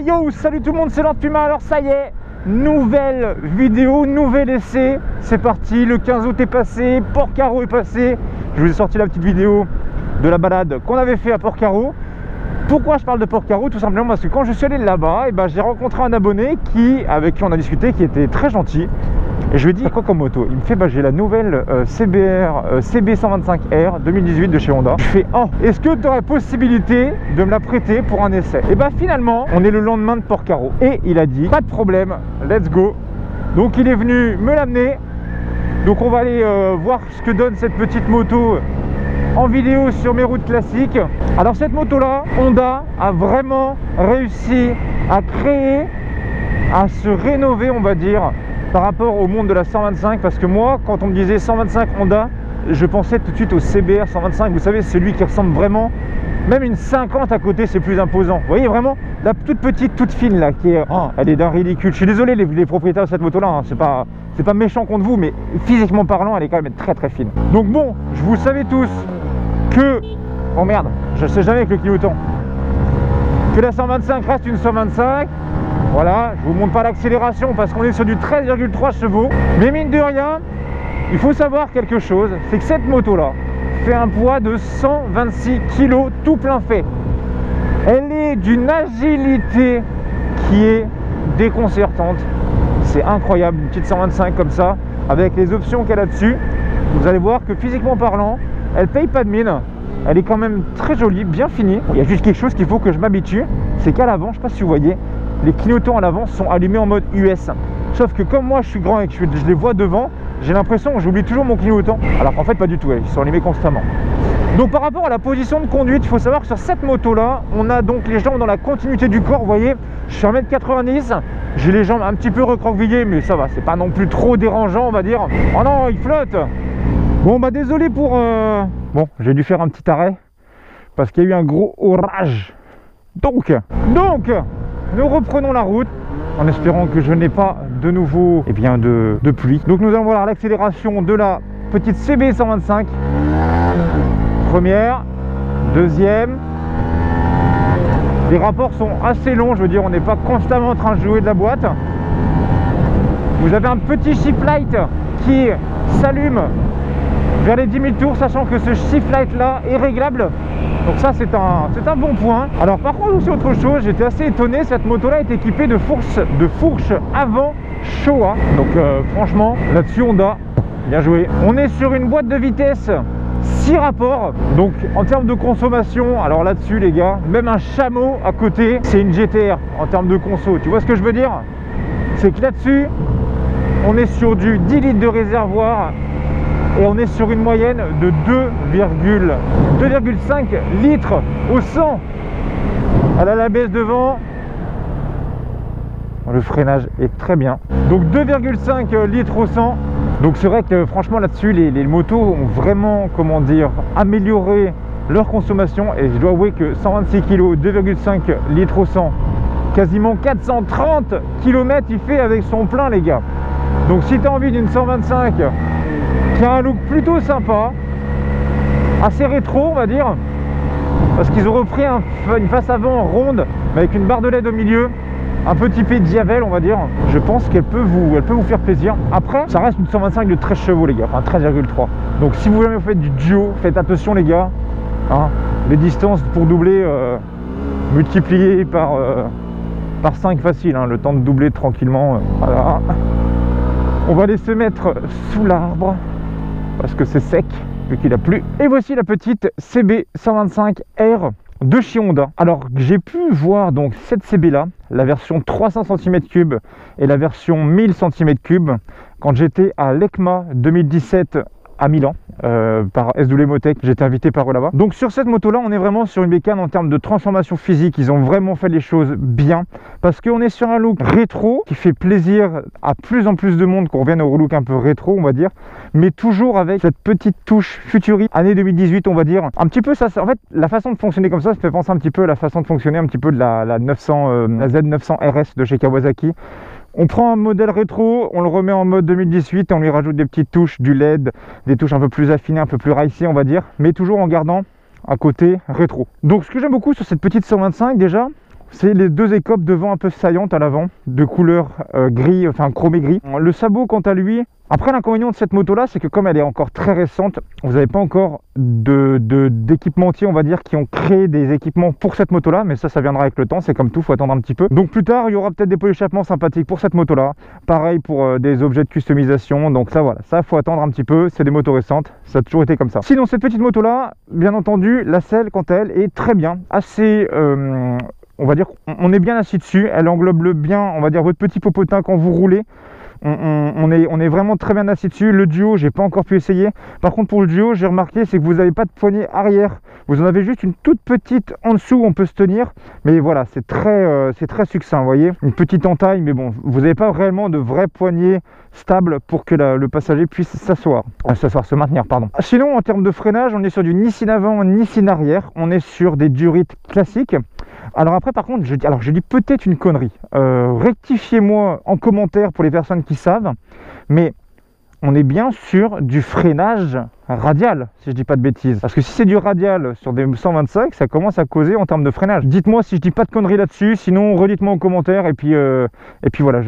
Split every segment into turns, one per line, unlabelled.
Yo, salut tout le monde, c'est Lord Puma. Alors ça y est, nouvelle vidéo, nouvel essai. C'est parti, le 15 août est passé, Porcaro est passé. Je vous ai sorti la petite vidéo de la balade qu'on avait fait à Porcaro. Pourquoi je parle de Porcaro? Tout simplement parce que quand je suis allé là-bas, j'ai rencontré un abonné avec qui on a discuté, qui était très gentil. Et je lui ai dit, quoi comme moto? Il me fait, j'ai la nouvelle CBR CB125R 2018 de chez Honda. Je fais, oh, est-ce que tu aurais possibilité de me la prêter pour un essai? Et finalement, on est le lendemain de Porcaro. Et il a dit, pas de problème, let's go. Donc il est venu me l'amener. Donc on va aller voir ce que donne cette petite moto en vidéo sur mes routes classiques. Alors cette moto là, Honda a vraiment réussi à créer, à se rénover, on va dire, par rapport au monde de la 125. Parce que moi, quand on me disait 125 Honda, je pensais tout de suite au CBR 125. Vous savez, celui qui ressemble vraiment, même une 50 à côté, c'est plus imposant. Vous voyez vraiment la toute petite, toute fine là, qui est, elle est d'un ridicule. Je suis désolé les propriétaires de cette moto là, hein, c'est pas méchant contre vous, mais physiquement parlant, elle est quand même très très fine. Donc bon, vous savez tous que, oh merde, je sais jamais avec le clignotant, que la 125 reste une 125. Voilà, je vous montre pas l'accélération parce qu'on est sur du 13,3 chevaux. Mais mine de rien, il faut savoir quelque chose, c'est que cette moto là fait un poids de 126 kg tout plein fait. Elle est d'une agilité qui est déconcertante. C'est incroyable, une petite 125 comme ça, avec les options qu'elle a dessus. Vous allez voir que physiquement parlant, elle paye pas de mine. Elle est quand même très jolie, bien finie. Il y a juste quelque chose qu'il faut que je m'habitue, c'est qu'à l'avant, je sais pas si vous voyez, les clignotants à l'avant sont allumés en mode US. Sauf que comme moi je suis grand et que je les vois devant, j'ai l'impression que j'oublie toujours mon clignotant. Alors qu'en fait pas du tout, ils sont allumés constamment. Donc par rapport à la position de conduite, il faut savoir que sur cette moto là, on a donc les jambes dans la continuité du corps. Vous voyez, je suis 1m90, j'ai les jambes un petit peu recroquevillées, mais ça va, c'est pas non plus trop dérangeant, on va dire. Oh non, il flotte. Bon désolé pour... Bon, j'ai dû faire un petit arrêt parce qu'il y a eu un gros orage. Donc nous reprenons la route en espérant que je n'ai pas de nouveau de pluie. Donc nous allons voir l'accélération de la petite CB125. Première, deuxième. Les rapports sont assez longs, je veux dire, on n'est pas constamment en train de jouer de la boîte. Vous avez un petit shift light qui s'allume vers les 10 000 tours, sachant que ce shift light là est réglable. Donc ça c'est un bon point. Alors par contre aussi autre chose, j'étais assez étonné, cette moto là est équipée de fourche avant Showa. Donc franchement là-dessus Honda, bien joué. On est sur une boîte de vitesse 6 rapports. Donc en termes de consommation, alors là-dessus les gars, même un chameau à côté, c'est une GTR en termes de conso. Tu vois ce que je veux dire? C'est que là-dessus, on est sur du 10 litres de réservoir. Et on est sur une moyenne de 2,5 litres au 100. Elle a la baisse devant. Le freinage est très bien. Donc 2,5 litres au 100. Donc c'est vrai que franchement là-dessus, les motos ont vraiment, comment dire, amélioré leur consommation. Et je dois avouer que 126 kg, 2,5 litres au 100, quasiment 430 km il fait avec son plein les gars. Donc si tu as envie d'une 125 qui a un look plutôt sympa, assez rétro on va dire, parce qu'ils ont repris une face avant ronde mais avec une barre de LED au milieu, un peu typé Diavel on va dire. Je pense qu'elle peut vous faire plaisir. Après ça reste une 125 de 13 chevaux les gars, enfin 13,3. donc si vous jamais faites du duo, faites attention les gars, hein, les distances pour doubler multipliées par 5 facile, hein, le temps de doubler tranquillement. Voilà. On va aller se mettre sous l'arbre parce que c'est sec vu qu'il a plu. Et voici la petite CB125R de chez Honda. Alors j'ai pu voir donc cette CB là, la version 300 cm3 et la version 1000 cm3 quand j'étais à l'ECMA 2017 à Milan par SW Motec. J'étais invité par eux là-bas. Donc sur cette moto là, on est vraiment sur une bécane en termes de transformation physique. Ils ont vraiment fait les choses bien parce qu'on est sur un look rétro qui fait plaisir à plus en plus de monde, qu'on revienne au look un peu rétro on va dire, mais toujours avec cette petite touche futuriste année 2018 on va dire. Un petit peu ça, en fait la façon de fonctionner comme ça fait penser un petit peu à la façon de fonctionner un petit peu de la Z900 RS de chez Kawasaki. On prend un modèle rétro, on le remet en mode 2018 et on lui rajoute des petites touches, du LED, des touches un peu plus affinées, un peu plus racées on va dire, mais toujours en gardant un côté rétro. Donc ce que j'aime beaucoup sur cette petite 125 déjà, c'est les deux écopes devant un peu saillantes à l'avant, de couleur gris, enfin chromé gris. Le sabot, quant à lui, après l'inconvénient de cette moto là, c'est que comme elle est encore très récente, vous n'avez pas encore d'équipementiers, on va dire, qui ont créé des équipements pour cette moto là, mais ça viendra avec le temps, c'est comme tout, faut attendre un petit peu. Donc plus tard, il y aura peut-être des pots d'échappement sympathiques pour cette moto là, pareil pour des objets de customisation, donc ça voilà, ça faut attendre un petit peu, c'est des motos récentes, ça a toujours été comme ça. Sinon cette petite moto là, bien entendu, la selle quant à elle est très bien, assez... on va dire on est bien assis dessus, elle englobe bien, on va dire, votre petit popotin quand vous roulez. On est vraiment très bien assis dessus. Le duo, j'ai pas encore pu essayer. Par contre, pour le duo, j'ai remarqué, c'est que vous n'avez pas de poignée arrière. Vous en avez juste une toute petite en dessous où on peut se tenir. Mais voilà, c'est très succinct, vous voyez. Une petite entaille, mais bon, vous n'avez pas réellement de vraie poignée stable pour que le passager puisse se maintenir, pardon. Sinon, en termes de freinage, on est sur du ni Nissin avant, ni Nissin arrière. On est sur des durites classiques. Alors après, par contre, je dis peut-être une connerie. Rectifiez-moi en commentaire pour les personnes qui savent, mais on est bien sur du freinage radial, si je dis pas de bêtises. Parce que si c'est du radial sur des 125, ça commence à causer en termes de freinage. Dites-moi si je dis pas de conneries là-dessus, sinon redites-moi en commentaire et puis voilà.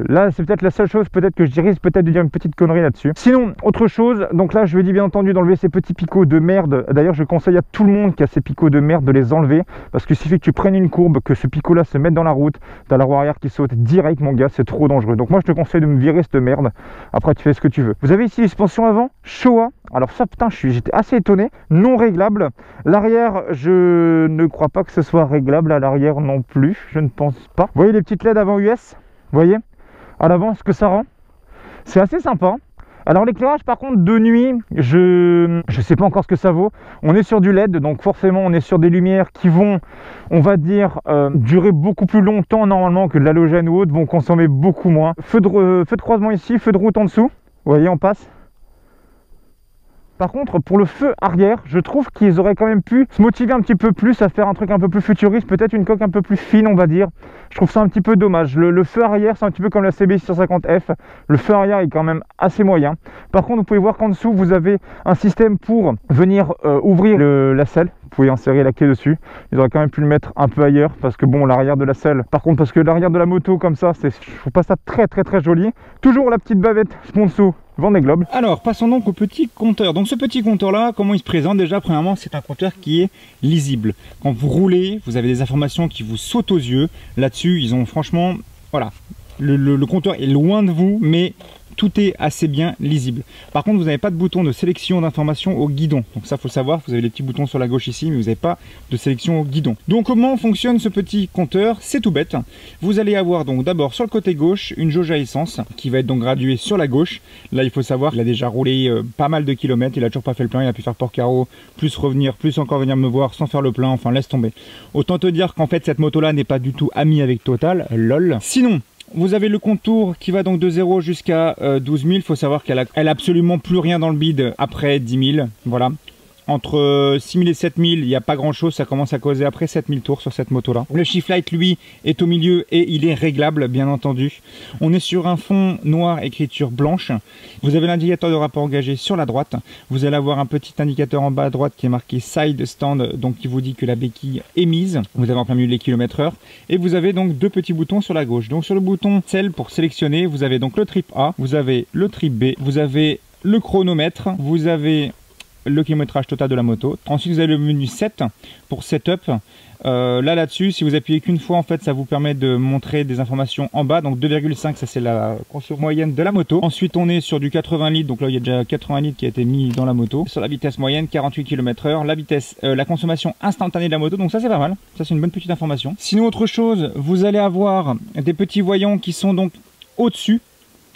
Là, c'est peut-être la seule chose, peut-être que je risque peut-être de dire une petite connerie là-dessus. Sinon, autre chose, donc là, je vais dire bien entendu d'enlever ces petits picots de merde. D'ailleurs, je conseille à tout le monde qui a ces picots de merde de les enlever, parce qu'il suffit que tu prennes une courbe, que ce picot-là se mette dans la route, t'as la roue arrière qui saute direct, mon gars, c'est trop dangereux. Donc moi, je te conseille de me virer cette merde. Après, tu fais ce que tu veux. Vous avez ici les suspensions avant, Showa. Alors ça, putain, j'étais assez étonné, non réglable. L'arrière, je ne crois pas que ce soit réglable à l'arrière non plus, je ne pense pas. Vous voyez les petites LED avant US, vous voyez à l'avant ce que ça rend, c'est assez sympa. Alors l'éclairage par contre de nuit, je sais pas encore ce que ça vaut. On est sur du LED, donc forcément on est sur des lumières qui vont, on va dire, durer beaucoup plus longtemps normalement que de l'halogène ou autre, vont consommer beaucoup moins. Feu de croisement ici, feu de route en dessous, vous voyez, on passe. Par contre, pour le feu arrière, je trouve qu'ils auraient quand même pu se motiver un petit peu plus à faire un truc un peu plus futuriste, peut-être une coque un peu plus fine, on va dire. Je trouve ça un petit peu dommage. Le feu arrière, c'est un petit peu comme la CB 650F. Le feu arrière est quand même assez moyen. Par contre, vous pouvez voir qu'en dessous, vous avez un système pour venir ouvrir la selle. Vous pouvez insérer la clé dessus. Ils auraient quand même pu le mettre un peu ailleurs, parce que bon, l'arrière de la selle, par contre, parce que l'arrière de la moto comme ça, je trouve pas ça très joli. Toujours la petite bavette sponsor Vendée Globe. Alors passons donc au petit compteur. Donc ce petit compteur là, comment il se présente? Déjà premièrement, c'est un compteur qui est lisible. Quand vous roulez, vous avez des informations qui vous sautent aux yeux. Là-dessus, ils ont franchement, voilà, le compteur est loin de vous, mais tout est assez bien lisible. Par contre, vous n'avez pas de bouton de sélection d'informations au guidon. Donc ça, faut le savoir, vous avez les petits boutons sur la gauche ici, mais vous n'avez pas de sélection au guidon. Donc comment fonctionne ce petit compteur? C'est tout bête. Vous allez avoir donc d'abord sur le côté gauche une jauge à essence qui va être donc graduée sur la gauche. Là, il faut savoir qu'il a déjà roulé pas mal de kilomètres, il a toujours pas fait le plein, il a pu faire port carreau, plus revenir, plus encore venir me voir sans faire le plein, enfin laisse tomber. Autant te dire qu'en fait cette moto là n'est pas du tout amie avec Total, lol. Sinon, vous avez le contour qui va donc de 0 jusqu'à 12 000. Il faut savoir qu'elle a absolument plus rien dans le bide après 10 000. Voilà. Entre 6 000 et 7 000, il n'y a pas grand chose. Ça commence à causer après 7 000 tours sur cette moto là. Le shift light, lui, est au milieu et il est réglable, bien entendu. On est sur un fond noir, écriture blanche. Vous avez l'indicateur de rapport engagé sur la droite. Vous allez avoir un petit indicateur en bas à droite qui est marqué side stand, donc qui vous dit que la béquille est mise. Vous avez en plein milieu les km/h. Et vous avez donc deux petits boutons sur la gauche. Donc sur le bouton cell pour sélectionner, vous avez donc le trip A, vous avez le trip B, vous avez le chronomètre, vous avez le kilométrage total de la moto. Ensuite, vous avez le menu 7 pour setup. Là-dessus, si vous appuyez qu'une fois, en fait, ça vous permet de montrer des informations en bas. Donc 2,5, ça c'est la consommation moyenne de la moto. Ensuite, on est sur du 80 litres. Donc là, il y a déjà 80 litres qui a été mis dans la moto. Sur la vitesse moyenne, 48 km/h. La vitesse, la consommation instantanée de la moto. Donc ça, c'est pas mal. Ça, c'est une bonne petite information. Sinon, autre chose, vous allez avoir des petits voyants qui sont donc au-dessus.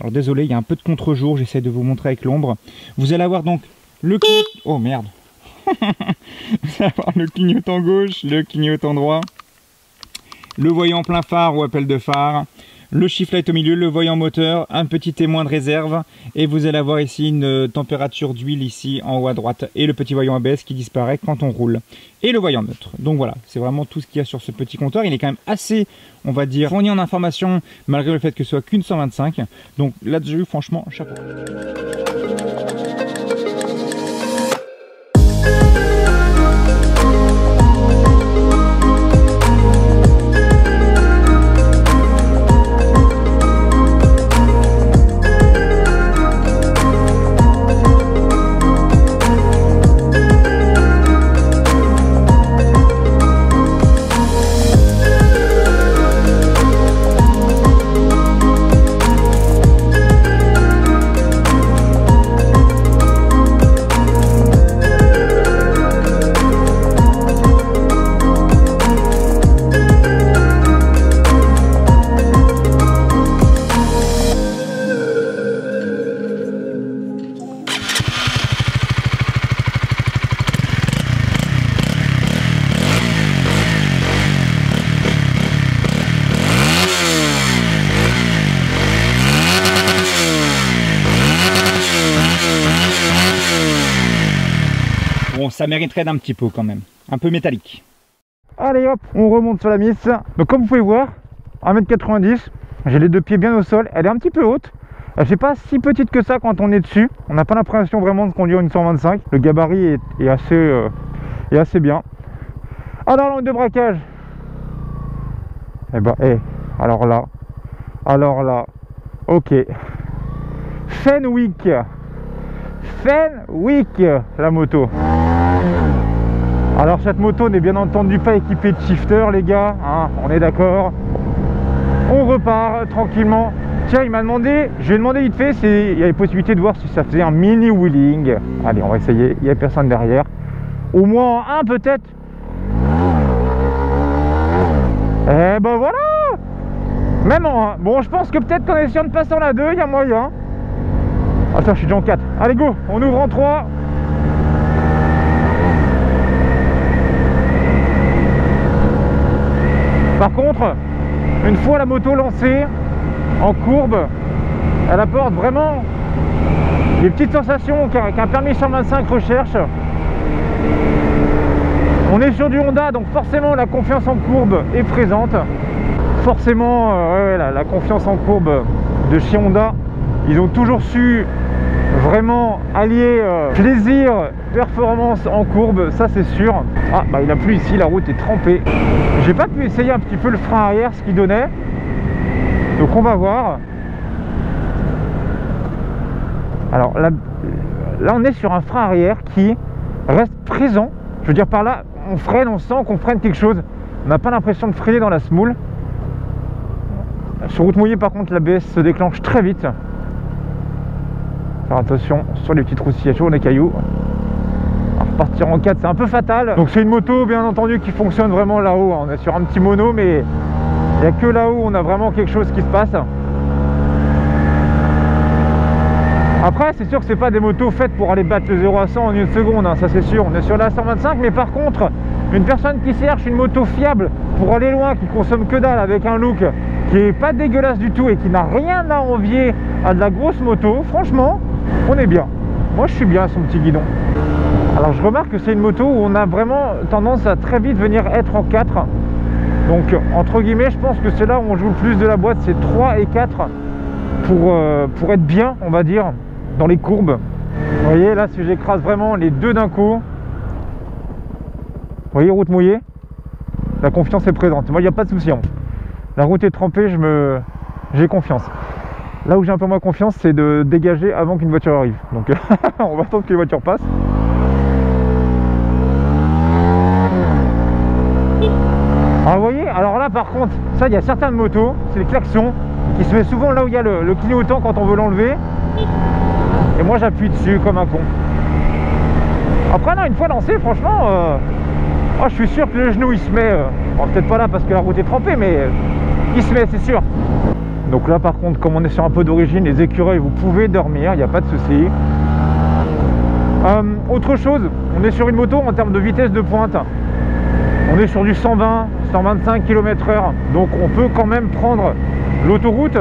Alors désolé, il y a un peu de contre-jour. J'essaie de vous montrer avec l'ombre. Vous allez avoir donc le clignotant... Oh merde. Vous allez avoir le clignotant gauche, le clignotant droit, le voyant plein phare ou appel de phare, le shift light au milieu, le voyant moteur, un petit témoin de réserve et vous allez avoir ici une température d'huile ici en haut à droite et le petit voyant ABS qui disparaît quand on roule et le voyant neutre. Donc voilà, c'est vraiment tout ce qu'il y a sur ce petit compteur. Il est quand même assez, on va dire, fourni en information malgré le fait que ce soit qu'une 125. Donc là-dessus, franchement, chapeau.
bon, ça mériterait d'un petit peu quand même. Un peu métallique.
Allez hop, on remonte sur la Miss. Donc comme vous pouvez voir, 1m90, j'ai les deux pieds bien au sol. Elle est un petit peu haute. Elle fait pas si petite que ça quand on est dessus. On n'a pas l'impression vraiment de conduire une 125. Le gabarit est assez bien. Alors l'angle de braquage. Eh ben, alors là, ok. Fenwick, la moto. Alors cette moto n'est bien entendu pas équipée de shifter, les gars, hein, on est d'accord. On repart tranquillement. Tiens, il m'a demandé, je lui ai demandé vite fait s'il y avait possibilité de voir si ça faisait un mini wheeling. Allez, on va essayer, il n'y a personne derrière. Au moins un peut-être. Eh ben voilà. Même en 1. Bon, je pense que peut-être qu'en essayant de passer en la 2, il y a moyen. Attends, je suis déjà en 4. Allez, go, on ouvre en 3. Par contre, une fois la moto lancée, en courbe, elle apporte vraiment des petites sensations qu'un permis 125 recherche. On est sur du Honda, donc forcément la confiance en courbe est présente. Forcément, la confiance en courbe de chez Honda, ils ont toujours su vraiment allier plaisir, performance en courbe, ça c'est sûr. Ah bah il a plu ici, la route est trempée. J'ai pas pu essayer un petit peu le frein arrière, ce qu'il donnait. Donc on va voir. Alors là on est sur un frein arrière qui reste présent. Je veux dire par là, on freine, on sent qu'on freine quelque chose. On n'a pas l'impression de freiner dans la semoule. Sur route mouillée par contre l'ABS se déclenche très vite. Faire attention sur les petits trous de sillage, les cailloux. Alors, repartir en 4 c'est un peu fatal. Donc c'est une moto bien entendu qui fonctionne vraiment là-haut. On est sur un petit mono mais il n'y a que là-haut où on a vraiment quelque chose qui se passe. Après c'est sûr que c'est pas des motos faites pour aller battre le 0 à 100 en une seconde, hein, ça c'est sûr. On est sur la 125 mais par contre une personne qui cherche une moto fiable pour aller loin, qui consomme que dalle avec un look qui est pas dégueulasse du tout et qui n'a rien à envier à de la grosse moto, franchement on est bien. Moi je suis bien à son petit guidon. Alors je remarque que c'est une moto où on a vraiment tendance à très vite venir être en 4. Donc entre guillemets je pense que c'est là où on joue le plus de la boîte, c'est 3 et 4 pour être bien on va dire dans les courbes. Vous voyez là si j'écrase vraiment les deux d'un coup, vous voyez route mouillée, la confiance est présente. Moi il n'y a pas de souci, hein. La route est trempée, j'ai confiance. Là où j'ai un peu moins confiance, c'est de dégager avant qu'une voiture arrive. Donc on va attendre que les voitures passent. Alors vous voyez, alors là par contre, ça il y a certaines motos, c'est le klaxon qui se met souvent là où il y a le clignotant quand on veut l'enlever. Et moi j'appuie dessus comme un con. Après non, une fois lancé, franchement, je suis sûr que le genou il se met, bon, peut-être pas là parce que la route est trempée, mais il se met, c'est sûr. Donc là par contre, comme on est sur un peu d'origine, les écureuils, vous pouvez dormir, il n'y a pas de souci. Autre chose, on est sur une moto en termes de vitesse de pointe. On est sur du 120, 125 km/h. Donc on peut quand même prendre l'autoroute.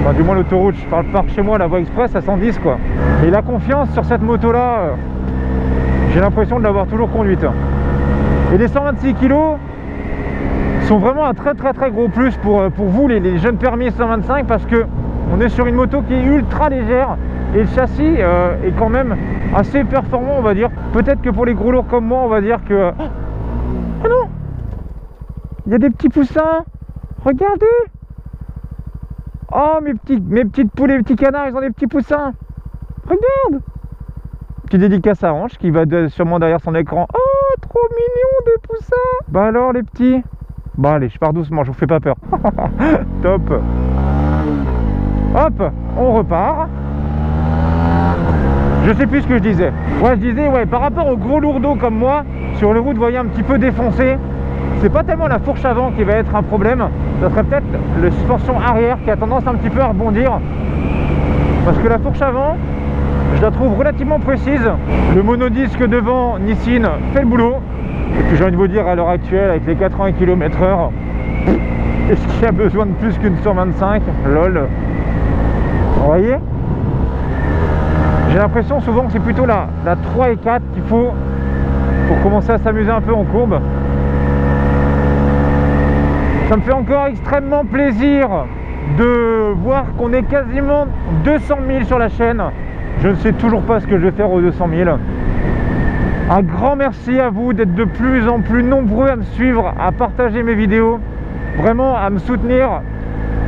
Enfin, du moins l'autoroute, je parle par chez moi, la voie express à 110 quoi. Et la confiance sur cette moto là, j'ai l'impression de l'avoir toujours conduite. Et les 126 kg sont vraiment un très gros plus pour vous les jeunes permis 125 parce que on est sur une moto qui est ultra légère et le châssis est quand même assez performant on va dire. Peut-être que pour les gros lourds comme moi on va dire que... Oh non, il y a des petits poussins, regardez. Oh mes petites poules et mes petits canards, ils ont des petits poussins. Regarde. Petit dédicace à Ange qui va sûrement derrière son écran. Oh trop mignon des poussins. Bah alors les petits. Bah allez, je pars doucement, je vous fais pas peur. Top. Hop, on repart. Je sais plus ce que je disais. Ouais, je disais, ouais, par rapport aux gros lourdeaux comme moi, sur les routes, vous voyez, un petit peu défoncé, c'est pas tellement la fourche avant qui va être un problème, ça serait peut-être la suspension arrière qui a tendance un petit peu à rebondir. Parce que la fourche avant, je la trouve relativement précise. Le monodisque devant Nissin fait le boulot. Et puis j'ai envie de vous dire, à l'heure actuelle, avec les 80 km/h, est-ce qu'il y a besoin de plus qu'une 125? Lol. Vous voyez? J'ai l'impression souvent que c'est plutôt la 3 et 4 qu'il faut pour commencer à s'amuser un peu en courbe. Ça me fait encore extrêmement plaisir de voir qu'on est quasiment 200 000 sur la chaîne. Je ne sais toujours pas ce que je vais faire aux 200 000. Un grand merci à vous d'être de plus en plus nombreux à me suivre, à partager mes vidéos, vraiment à me soutenir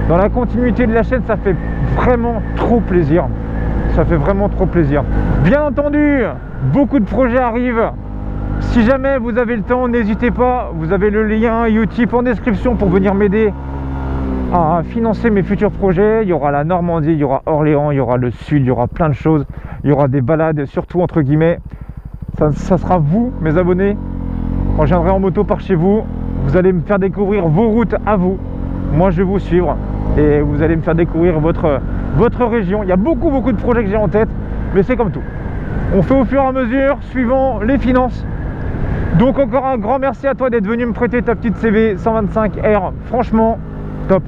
dans la continuité de la chaîne. Ça fait vraiment trop plaisir. Ça fait vraiment trop plaisir. Bien entendu, beaucoup de projets arrivent. Si jamais vous avez le temps, n'hésitez pas, vous avez le lien Utip en description pour venir m'aider à financer mes futurs projets. Il y aura la Normandie, il y aura Orléans, il y aura le Sud, il y aura plein de choses. Il y aura des balades, surtout entre guillemets. Ça sera vous, mes abonnés. Quand je viendrai en moto par chez vous, vous allez me faire découvrir vos routes à vous. Moi, je vais vous suivre et vous allez me faire découvrir votre région. Il y a beaucoup de projets que j'ai en tête, mais c'est comme tout. On fait au fur et à mesure, suivant les finances. Donc encore un grand merci à toi d'être venu me prêter ta petite CV 125R. Franchement, top.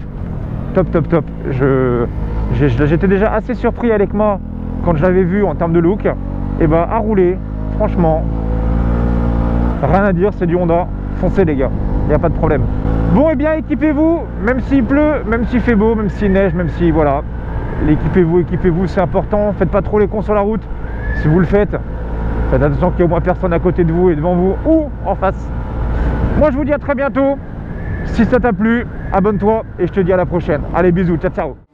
J'étais déjà assez surpris avec moi quand je l'avais vu en termes de look. Et bah à rouler, franchement, rien à dire, c'est du Honda. Foncez les gars, il n'y a pas de problème. Bon et bien équipez-vous, même s'il pleut, même s'il fait beau, même s'il neige, même si voilà. Équipez-vous, c'est important. Faites pas trop les cons sur la route. Si vous le faites, faites attention qu'il y ait au moins personne à côté de vous et devant vous ou en face. Moi je vous dis à très bientôt. Si ça t'a plu, abonne-toi et je te dis à la prochaine. Allez, bisous, ciao ciao.